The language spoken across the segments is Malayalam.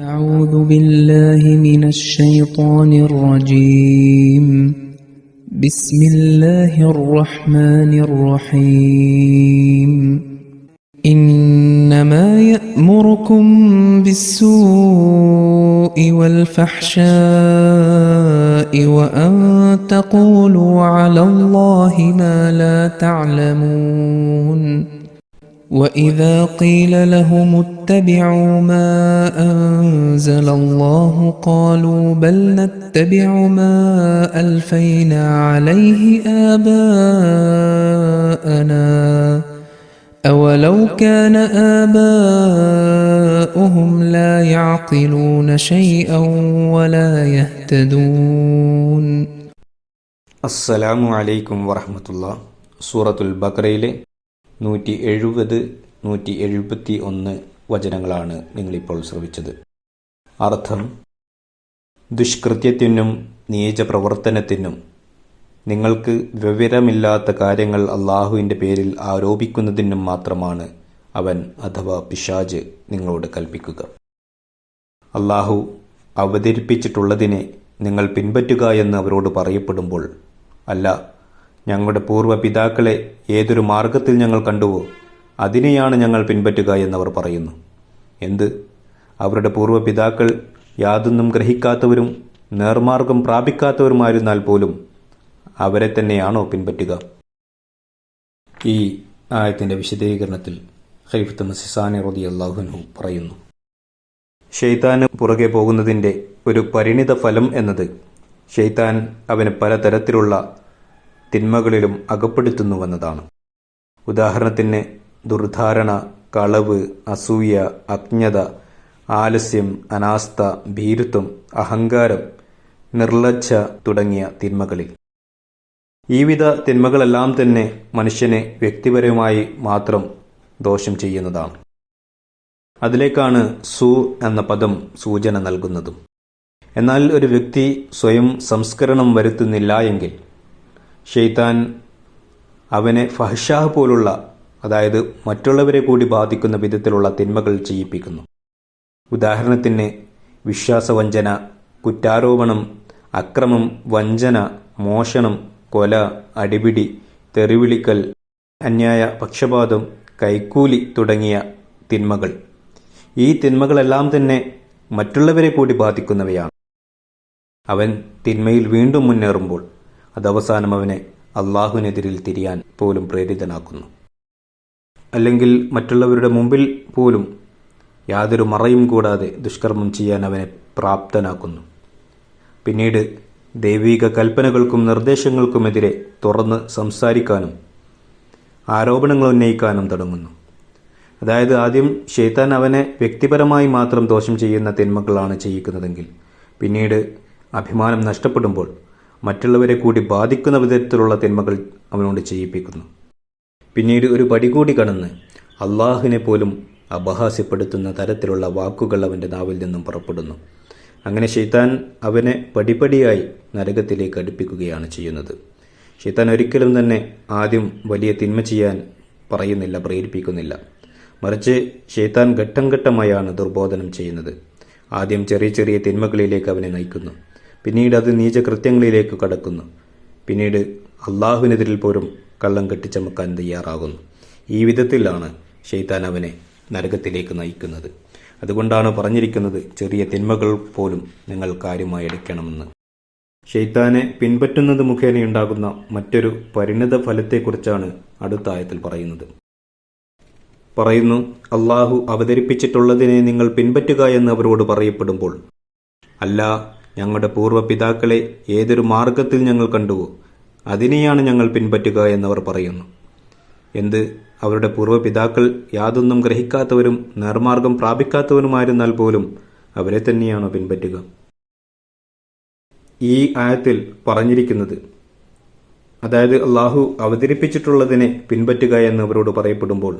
أعوذ بالله من الشيطان الرجيم. بسم الله الرحمن الرحيم. إنما يأمركم بالسوء والفحشاء وأن تقولوا على الله ما لا تعلمون. وإذا قيل لهم اتبعوا ما أنزل الله قالوا بل نتبع ما ألفينا عليه آباءنا أولو كان آباؤهم لا يعقلون شيئا ولا يهتدون. അസ്സലാമു അലൈക്കും വറഹ്മത്തുള്ളാഹി. സൂറത്തുൽ ബഖറയിലെ 170, 171 വചനങ്ങളാണ് നിങ്ങളിപ്പോൾ ശ്രവിച്ചത്. അർത്ഥം: ദുഷ്കൃത്യത്തിനും നീചപ്രവർത്തനത്തിനും നിങ്ങൾക്ക് വിവരമില്ലാത്ത കാര്യങ്ങൾ അള്ളാഹുവിൻ്റെ പേരിൽ ആരോപിക്കുന്നതിനും മാത്രമാണ് അവൻ അഥവാ പിശാച് നിങ്ങളോട് കൽപ്പിക്കുക. അള്ളാഹു അവതരിപ്പിച്ചിട്ടുള്ളതിനെ നിങ്ങൾ പിൻപറ്റുക എന്ന് അവരോട് പറയപ്പെടുമ്പോൾ, അല്ല, ഞങ്ങളുടെ പൂർവ്വപിതാക്കളെ ഏതൊരു മാർഗത്തിൽ ഞങ്ങൾ കണ്ടുവോ അതിനെയാണ് ഞങ്ങൾ പിൻപറ്റുക എന്നവർ പറയുന്നു. എന്ത്? അവരുടെ പൂർവ്വപിതാക്കൾ യാതൊന്നും ഗ്രഹിക്കാത്തവരും നേർമാർഗം പ്രാപിക്കാത്തവരുമായിരുന്നാൽ പോലും അവരെ തന്നെയാണോ പിൻപറ്റുക? ഈ ആയത്തിൻ്റെ വിശദീകരണത്തിൽ ഖലീഫത്ത് മസിസാനി റളിയല്ലാഹു അൻഹു പറയുന്നു, ശൈത്താന് പുറകെ പോകുന്നതിൻ്റെ ഒരു പരിണിത ഫലം എന്നത് ശൈത്താൻ അവന് പലതരത്തിലുള്ള തിന്മകളിലും അകപ്പെടുത്തുന്നുവെന്നതാണ്. ഉദാഹരണത്തിന് ദുർധാരണ, കളവ്, അസൂയ, അജ്ഞത, ആലസ്യം, അനാസ്ഥ, ഭീരുത്വം, അഹങ്കാരം, നിർലജ്ജ തുടങ്ങിയ തിന്മകളിൽ. ഈ വിധ തിന്മകളെല്ലാം തന്നെ മനുഷ്യനെ വ്യക്തിപരമായി മാത്രം ദോഷം ചെയ്യുന്നതാണ്. അതിലേക്കാണ് സു എന്ന പദം സൂചന നൽകുന്നതും. എന്നാൽ ഒരു വ്യക്തി സ്വയം സംസ്കരണം വരുത്തുന്നില്ല എങ്കിൽ ശൈത്താൻ അവനെ ഫഹ്ഷാഹ് പോലുള്ള, അതായത് മറ്റുള്ളവരെ കൂടി ബാധിക്കുന്ന വിധത്തിലുള്ള തിന്മകൾ ചെയ്യിപ്പിക്കുന്നു. ഉദാഹരണത്തിന് വിശ്വാസവഞ്ചന, കുറ്റാരോപണം, അക്രമം, വഞ്ചന, മോഷണം, കൊല, അടിപിടി, തെറിവിളിക്കൽ, അന്യായ പക്ഷപാതം, കൈക്കൂലി തുടങ്ങിയ തിന്മകൾ. ഈ തിന്മകളെല്ലാം തന്നെ മറ്റുള്ളവരെ കൂടി ബാധിക്കുന്നവയാണ്. അവൻ തിന്മയിൽ വീണ്ടും മുന്നേറുമ്പോൾ അതവസാനം അവനെ അള്ളാഹുവിനെതിരിൽ തിരിയാൻ പോലും പ്രേരിതനാക്കുന്നു. അല്ലെങ്കിൽ മറ്റുള്ളവരുടെ മുമ്പിൽ പോലും യാതൊരു മറയും കൂടാതെ ദുഷ്കർമ്മം ചെയ്യാൻ അവനെ പ്രാപ്തനാക്കുന്നു. പിന്നീട് ദൈവിക കൽപ്പനകൾക്കും നിർദ്ദേശങ്ങൾക്കുമെതിരെ തുറന്ന് സംസാരിക്കാനും ആരോപണങ്ങൾ ഉന്നയിക്കാനും തുടങ്ങുന്നു. അതായത് ആദ്യം ശൈത്താൻ അവനെ വ്യക്തിപരമായി മാത്രം ദോഷം ചെയ്യുന്ന തിന്മകളാണ് ചെയ്യിക്കുന്നതെങ്കിൽ പിന്നീട് അഭിമാനം നഷ്ടപ്പെടുമ്പോൾ മറ്റുള്ളവരെ കൂടി ബാധിക്കുന്ന വിധത്തിലുള്ള തിന്മകൾ അവനോട് ചെയ്യിപ്പിക്കുന്നു. പിന്നീട് ഒരു പടി കൂടി കടന്ന് അള്ളാഹുവിനെ പോലും അപഹാസ്യപ്പെടുത്തുന്ന തരത്തിലുള്ള വാക്കുകൾ അവൻ്റെ നാവിൽ നിന്നും പുറപ്പെടുന്നു. അങ്ങനെ ശൈത്താൻ അവനെ പടിപടിയായി നരകത്തിലേക്ക് അടുപ്പിക്കുകയാണ് ചെയ്യുന്നത്. ശൈത്താൻ ഒരിക്കലും തന്നെ ആദ്യം വലിയ തിന്മ ചെയ്യാൻ പറയുന്നില്ല, പ്രേരിപ്പിക്കുന്നില്ല. മറിച്ച് ശൈത്താൻ ഘട്ടം ഘട്ടമായാണ് ദുർബോധനം ചെയ്യുന്നത്. ആദ്യം ചെറിയ ചെറിയ തിന്മകളിലേക്ക് അവനെ നയിക്കുന്നു. പിന്നീട് അത് നീചകൃത്യങ്ങളിലേക്ക് കടക്കുന്നു. പിന്നീട് അള്ളാഹുവിനെതിരിൽ പോലും കള്ളം കെട്ടിച്ചമക്കാൻ തയ്യാറാകുന്നു. ഈ വിധത്തിലാണ് ശൈത്താൻ അവനെ നരകത്തിലേക്ക് നയിക്കുന്നത്. അതുകൊണ്ടാണ് പറഞ്ഞിരിക്കുന്നത്, ചെറിയ തിന്മകൾ പോലും നിങ്ങൾ കാര്യമായി എടുക്കണമെന്ന്. ശൈത്താനെ പിൻപറ്റുന്നത് മുഖേനയുണ്ടാകുന്ന മറ്റൊരു പരിണിത ഫലത്തെക്കുറിച്ചാണ് അടുത്ത ആയത്തിൽ പറയുന്നു, അള്ളാഹു അവതരിപ്പിച്ചിട്ടുള്ളതിനെ നിങ്ങൾ പിൻപറ്റുക എന്ന് അവരോട് പറയപ്പെടുമ്പോൾ, അല്ല, ഞങ്ങളുടെ പൂർവ്വപിതാക്കളെ ഏതൊരു മാർഗത്തിൽ ഞങ്ങൾ കണ്ടുവോ അതിനെയാണ് ഞങ്ങൾ പിൻപറ്റുക എന്നവർ പറയുന്നു. എന്ത്? അവരുടെ പൂർവ്വപിതാക്കൾ യാതൊന്നും ഗ്രഹിക്കാത്തവരും നേർമാർഗം പ്രാപിക്കാത്തവരുമായിരുന്നാൽ പോലും അവരെ തന്നെയാണോ പിൻപറ്റുക? ഈ ആയത്തിൽ പറഞ്ഞിരിക്കുന്നത്, അതായത് അള്ളാഹു അവതരിപ്പിച്ചിട്ടുള്ളതിനെ പിൻപറ്റുക എന്ന് അവരോട് പറയപ്പെടുമ്പോൾ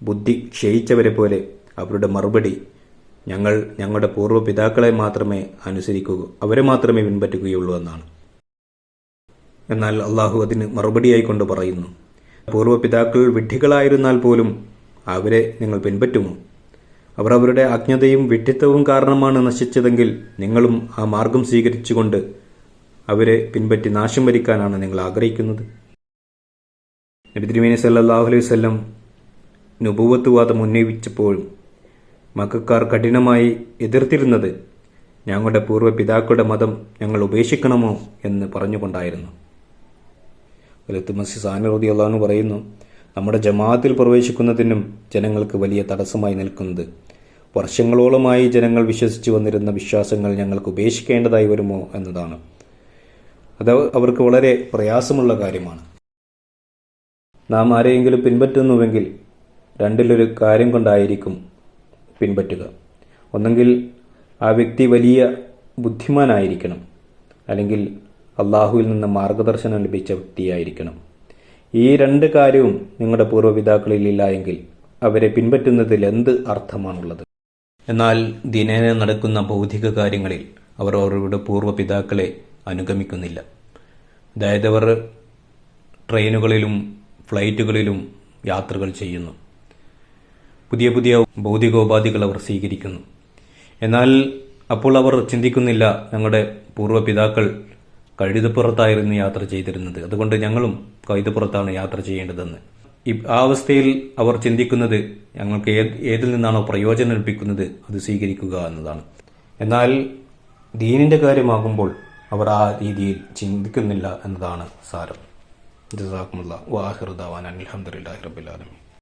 ബുദ്ധി ക്ഷയിച്ചവരെ പോലെ അവരുടെ മറുപടി, ഞങ്ങൾ ഞങ്ങളുടെ പൂർവ്വപിതാക്കളെ മാത്രമേ അനുസരിക്കൂ, അവരെ മാത്രമേ പിൻപറ്റുകയുള്ളൂ എന്നാണ്. എന്നാൽ അള്ളാഹു അതിന് മറുപടിയായിക്കൊണ്ട് പറയുന്നു, പൂർവ്വപിതാക്കൾ വിഡ്ഢികളായിരുന്നാൽ പോലും അവരെ നിങ്ങൾ പിൻപറ്റുമോ? അവർ അവരുടെ അജ്ഞതയും വിഡ്ഢിത്തവും കാരണമാണ് നശിച്ചതെങ്കിൽ നിങ്ങളും ആ മാർഗം സ്വീകരിച്ചുകൊണ്ട് അവരെ പിൻപറ്റി നാശം വരിക്കാനാണ് നിങ്ങൾ ആഗ്രഹിക്കുന്നത്. നബി തിരുമേനി സല്ലല്ലാഹു അലൈഹി വസല്ലം നുബുവത്ത് വാദം ഉന്നയിച്ചപ്പോഴും മക്കക്കാർ കഠിനമായി എതിർത്തിരുന്നത് ഞങ്ങളുടെ പൂർവ്വ പിതാക്കളുടെ മതം ഞങ്ങൾ ഉപേക്ഷിക്കണമോ എന്ന് പറഞ്ഞുകൊണ്ടായിരുന്നു. മസീഹ് സാനി റളിയല്ലാഹു അൻഹു പറയുന്നു, നമ്മുടെ ജമാഅത്തിൽ പ്രവേശിക്കുന്നതിനും ജനങ്ങൾക്ക് വലിയ തടസ്സമായി നിൽക്കുന്നത് വർഷങ്ങളോളമായി ജനങ്ങൾ വിശ്വസിച്ചു വന്നിരുന്ന വിശ്വാസങ്ങൾ ഞങ്ങൾക്ക് ഉപേക്ഷിക്കേണ്ടതായി വരുമോ എന്നതാണ്. അത് അവർക്ക് വളരെ പ്രയാസമുള്ള കാര്യമാണ്. നാം ആരെയെങ്കിലും പിൻപറ്റുന്നുവെങ്കിൽ രണ്ടിലൊരു കാര്യം കൊണ്ടായിരിക്കും പിൻപറ്റുക. ഒന്നെങ്കിൽ ആ വ്യക്തി വലിയ ബുദ്ധിമാനായിരിക്കണം, അല്ലെങ്കിൽ അള്ളാഹുവിൽ നിന്ന് മാർഗദർശനം ലഭിച്ച വ്യക്തിയായിരിക്കണം. ഈ രണ്ട് കാര്യവും നിങ്ങളുടെ പൂർവ്വപിതാക്കളിൽ ഇല്ല എങ്കിൽ അവരെ പിൻപറ്റുന്നതിൽ എന്ത് അർത്ഥമാണുള്ളത്? എന്നാൽ ദിനേന നടക്കുന്ന ഭൗതിക കാര്യങ്ങളിൽ അവർ അവരുടെ പൂർവ്വപിതാക്കളെ അനുഗമിക്കുന്നില്ല. അതായത് അവർ ട്രെയിനുകളിലും ഫ്ലൈറ്റുകളിലും യാത്രകൾ ചെയ്യുന്നു, പുതിയ പുതിയ ഭൗതികോപാധികൾ അവർ സ്വീകരിക്കുന്നു. എന്നാൽ അപ്പോൾ അവർ ചിന്തിക്കുന്നില്ല, ഞങ്ങളുടെ പൂർവ്വപിതാക്കൾ കഴുതപ്പുറത്തായിരുന്നു യാത്ര ചെയ്തിരുന്നത്, അതുകൊണ്ട് ഞങ്ങളും കഴുതപ്പുറത്താണ് യാത്ര ചെയ്യേണ്ടതെന്ന്. ആ അവസ്ഥയിൽ അവർ ചിന്തിക്കുന്നത് ഞങ്ങൾക്ക് ഏതിൽ നിന്നാണോ പ്രയോജനം ലഭിക്കുന്നത് അത് സ്വീകരിക്കുക എന്നതാണ്. എന്നാൽ ദീനിന്റെ കാര്യമാകുമ്പോൾ അവർ ആ രീതിയിൽ ചിന്തിക്കുന്നില്ല എന്നതാണ് സാരം. ജസാക്കുമുല്ലാഹ് വ ആഖിറു ദഅവാനാ അൽഹംദുലില്ലാഹി റബ്ബിൽ ആലമീൻ.